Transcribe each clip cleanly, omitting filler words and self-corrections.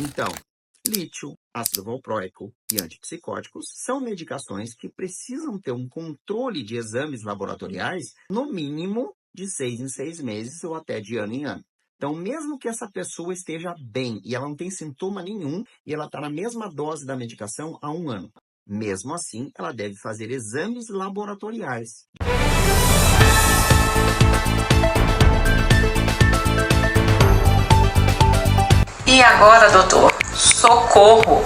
Então, lítio, ácido valproico e antipsicóticos são medicações que precisam ter um controle de exames laboratoriais, no mínimo de 6 em 6 meses ou até de ano em ano. Então, mesmo que essa pessoa esteja bem e ela não tem sintoma nenhum e ela está na mesma dose da medicação há um ano, mesmo assim, ela deve fazer exames laboratoriais. E agora, doutor? Socorro!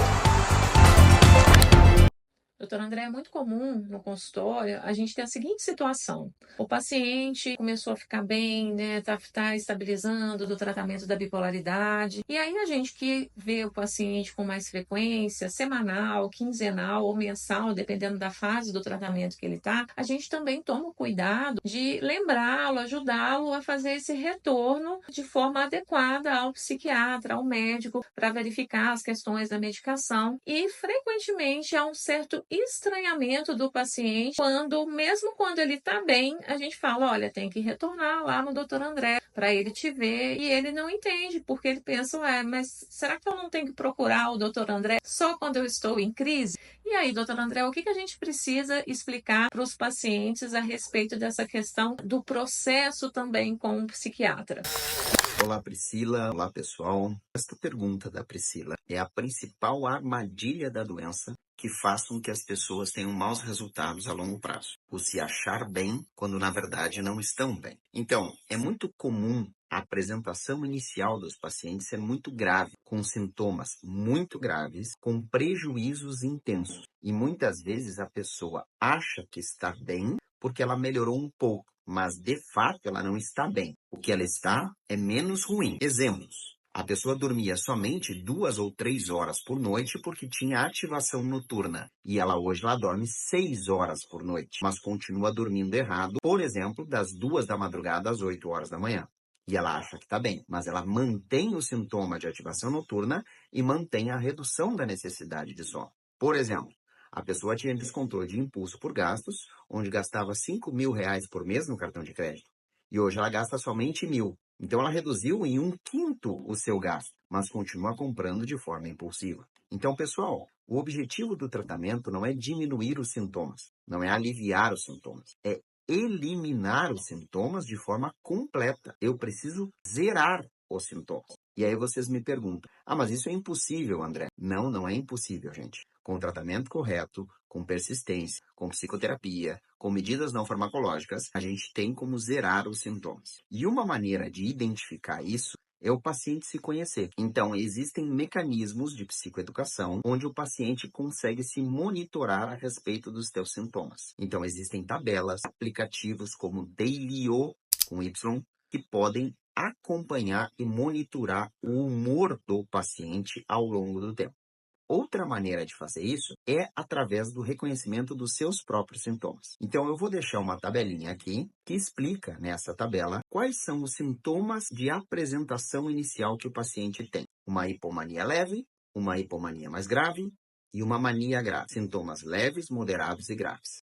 Doutor André, é muito comum no consultório a gente ter a seguinte situação. O paciente começou a ficar bem, né? Tá estabilizando do tratamento da bipolaridade. E aí a gente que vê o paciente com mais frequência, semanal, quinzenal ou mensal, dependendo da fase do tratamento que ele tá, a gente também toma o cuidado de lembrá-lo, ajudá-lo a fazer esse retorno de forma adequada ao psiquiatra, ao médico, para verificar as questões da medicação. E frequentemente há um certo estranhamento do paciente mesmo quando ele está bem, a gente fala, olha, tem que retornar lá no doutor André para ele te ver, e ele não entende, porque ele pensa, mas será que eu não tenho que procurar o doutor André só quando eu estou em crise? E aí, doutor André, o que a gente precisa explicar para os pacientes a respeito dessa questão do processo também com o psiquiatra? Olá, Priscila. Olá, pessoal. Esta pergunta da Priscila é a principal armadilha da doença que faz com que as pessoas tenham maus resultados a longo prazo. O se achar bem quando, na verdade, não estão bem. Então, é muito comum a apresentação inicial dos pacientes ser muito grave, com sintomas muito graves, com prejuízos intensos. E muitas vezes a pessoa acha que está bem porque ela melhorou um pouco, mas de fato ela não está bem. O que ela está é menos ruim. Exemplos. A pessoa dormia somente 2 ou 3 horas por noite porque tinha ativação noturna. E ela hoje dorme 6 horas por noite, mas continua dormindo errado, por exemplo, das 2 da madrugada às 8 horas da manhã. E ela acha que está bem, mas ela mantém o sintoma de ativação noturna e mantém a redução da necessidade de sono. Por exemplo, a pessoa tinha descontrole de impulso por gastos, onde gastava R$ 5.000 por mês no cartão de crédito. E hoje ela gasta somente 1.000. Então ela reduziu em 1/5 o seu gasto, mas continua comprando de forma impulsiva. Então, pessoal, o objetivo do tratamento não é diminuir os sintomas, não é aliviar os sintomas, é eliminar os sintomas de forma completa. Eu preciso zerar os sintomas. E aí vocês me perguntam, mas isso é impossível, André. Não, não é impossível, gente. Com o tratamento correto, com persistência, com psicoterapia, com medidas não farmacológicas, a gente tem como zerar os sintomas. E uma maneira de identificar isso é o paciente se conhecer. Então, existem mecanismos de psicoeducação onde o paciente consegue se monitorar a respeito dos seus sintomas. Então, existem tabelas, aplicativos como Dailyo, com Y, que podem acompanhar e monitorar o humor do paciente ao longo do tempo. Outra maneira de fazer isso é através do reconhecimento dos seus próprios sintomas. Então, eu vou deixar uma tabelinha aqui que explica nessa tabela quais são os sintomas de apresentação inicial que o paciente tem. Uma hipomania leve, uma hipomania mais grave e uma mania grave. Sintomas leves, moderados e graves.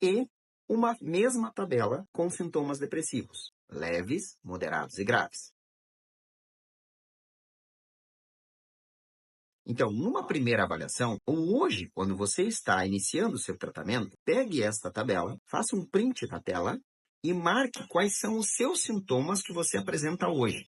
E uma mesma tabela com sintomas depressivos, leves, moderados e graves. Então, numa primeira avaliação, ou hoje, quando você está iniciando o seu tratamento, pegue esta tabela, faça um print da tela e marque quais são os seus sintomas que você apresenta hoje.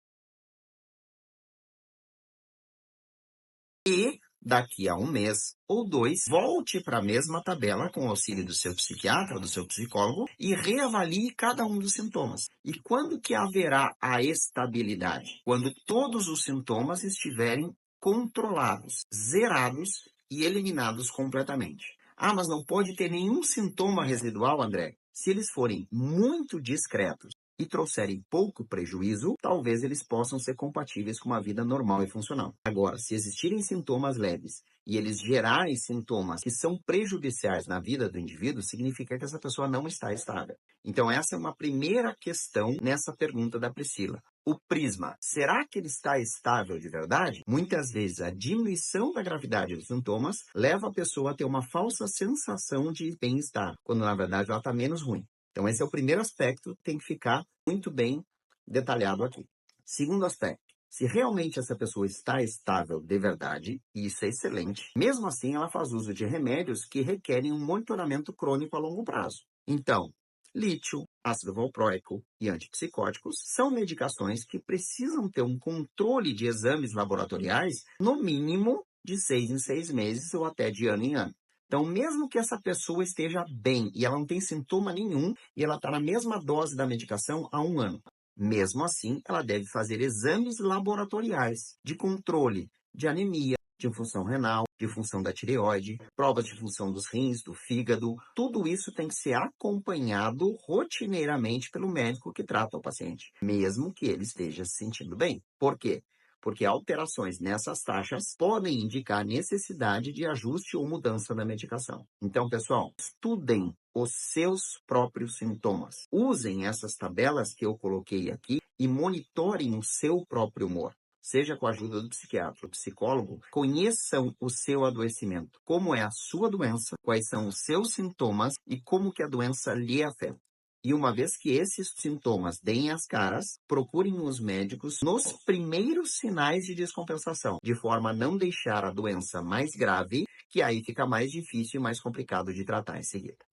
E daqui a um mês ou 2, volte para a mesma tabela com o auxílio do seu psiquiatra ou do seu psicólogo e reavalie cada um dos sintomas. E quando que haverá a estabilidade? Quando todos os sintomas estiverem controlados, zerados e eliminados completamente. Mas não pode ter nenhum sintoma residual, André? Se eles forem muito discretos e trouxerem pouco prejuízo, talvez eles possam ser compatíveis com uma vida normal e funcional. Agora, se existirem sintomas leves e eles gerarem sintomas que são prejudiciais na vida do indivíduo, significa que essa pessoa não está estável. Então, essa é uma primeira questão nessa pergunta da Priscila. O prisma, será que ele está estável de verdade? Muitas vezes a diminuição da gravidade dos sintomas leva a pessoa a ter uma falsa sensação de bem-estar, quando na verdade ela está menos ruim. Então esse é o primeiro aspecto que tem que ficar muito bem detalhado aqui. Segundo aspecto, se realmente essa pessoa está estável de verdade, e isso é excelente, mesmo assim ela faz uso de remédios que requerem um monitoramento crônico a longo prazo. Então, lítio, ácido valproico e antipsicóticos são medicações que precisam ter um controle de exames laboratoriais, no mínimo de 6 em 6 meses ou até de ano em ano. Então, mesmo que essa pessoa esteja bem e ela não tem sintoma nenhum e ela está na mesma dose da medicação há um ano, mesmo assim, ela deve fazer exames laboratoriais de controle de anemia, de função renal, de função da tireoide, provas de função dos rins, do fígado. Tudo isso tem que ser acompanhado rotineiramente pelo médico que trata o paciente, mesmo que ele esteja se sentindo bem. Por quê? Porque alterações nessas taxas podem indicar necessidade de ajuste ou mudança da medicação. Então, pessoal, estudem os seus próprios sintomas. Usem essas tabelas que eu coloquei aqui e monitorem o seu próprio humor. Seja com a ajuda do psiquiatra ou psicólogo, conheçam o seu adoecimento, como é a sua doença, quais são os seus sintomas e como que a doença lhe afeta. E uma vez que esses sintomas deem as caras, procurem os médicos nos primeiros sinais de descompensação, de forma a não deixar a doença mais grave, que aí fica mais difícil e mais complicado de tratar em seguida.